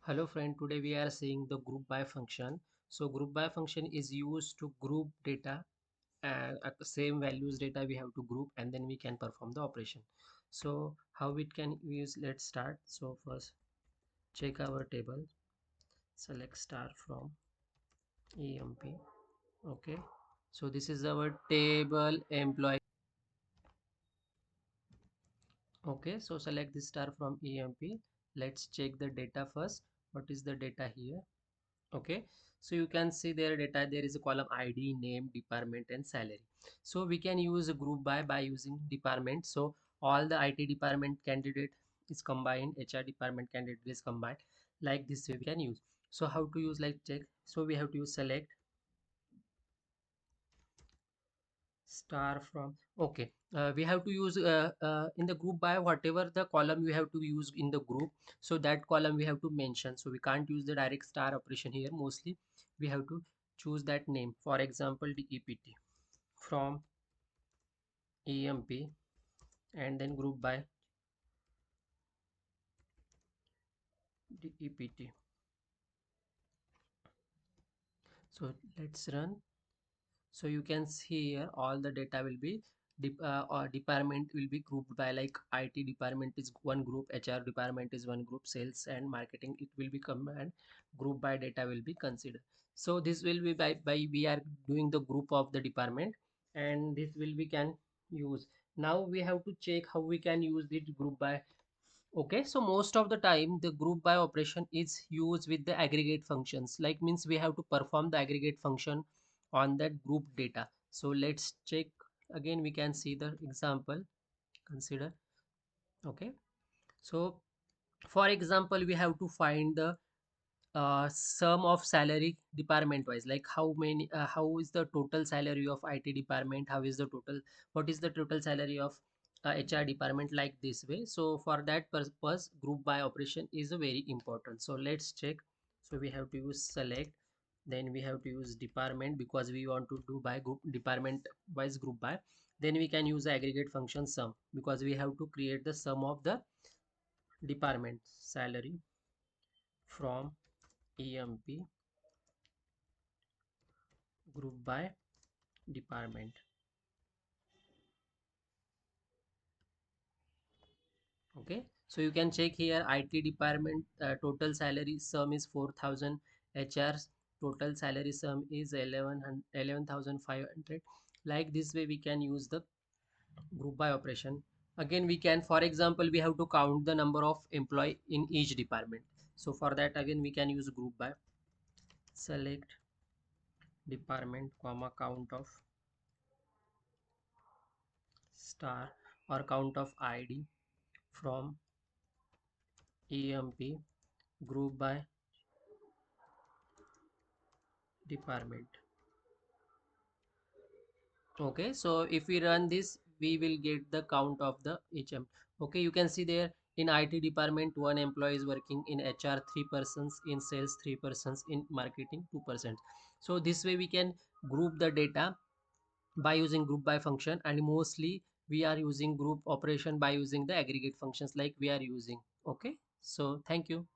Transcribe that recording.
Hello friend, today we are seeing the group by function. So group by function is used to group data and same values data we have to group and then we can perform the operation. So how it can use, let's start. So first check our table, select star from EMP. Okay. So this is our table employee. Okay. So select this star from EMP. Let's check the data first. What is the data here? Okay, so you can see their data. There is a column ID, name, department and salary. So we can use a group by using department. So all the IT department candidate is combined, HR department candidate is combined, like this way we can use. So how to use, like check. So we have to use select star from. Okay, we have to use in the group by whatever the column we have to use in the group, so that column we have to mention. So we can't use the direct star operation here. Mostly we have to choose that name. For example, DEPT from EMP and then group by DEPT. So let's run. So you can see here all the data will be or department will be grouped by, like IT department is one group, HR department is one group, sales and marketing it will be combined, group by data will be considered. So this will be by we are doing the group of the department, and this will we can use. Now we have to check how we can use the group by. Okay, so most of the time the group by operation is used with the aggregate functions, like means we have to perform the aggregate function on that group data. So let's check again. We can see the example, consider. Okay, so for example we have to find the sum of salary department wise, like how many how is the total salary of IT department, how is the total, what is the total salary of HR department, like this way. So for that purpose group by operation is a very important. So let's check. So we have to use select, then we have to use department because we want to do by group department wise group by. Then we can use the aggregate function sum because we have to create the sum of the department salary from EMP group by department. Okay, so you can check here IT department total salary sum is 4,000, HR's total salary sum is 11,500. Like this way we can use the group by operation. Again we can, for example we have to count the number of employee in each department. So for that again we can use group by select department comma count of star or count of ID from EMP group by department. Okay, so if we run this we will get the count of the HM. Okay, you can see there in IT department one employee is working, in HR 3 persons, in sales 3 persons, in marketing 2%. So this way we can group the data by using group by function, and mostly we are using group operation by using the aggregate functions like we are using. Okay, so thank you.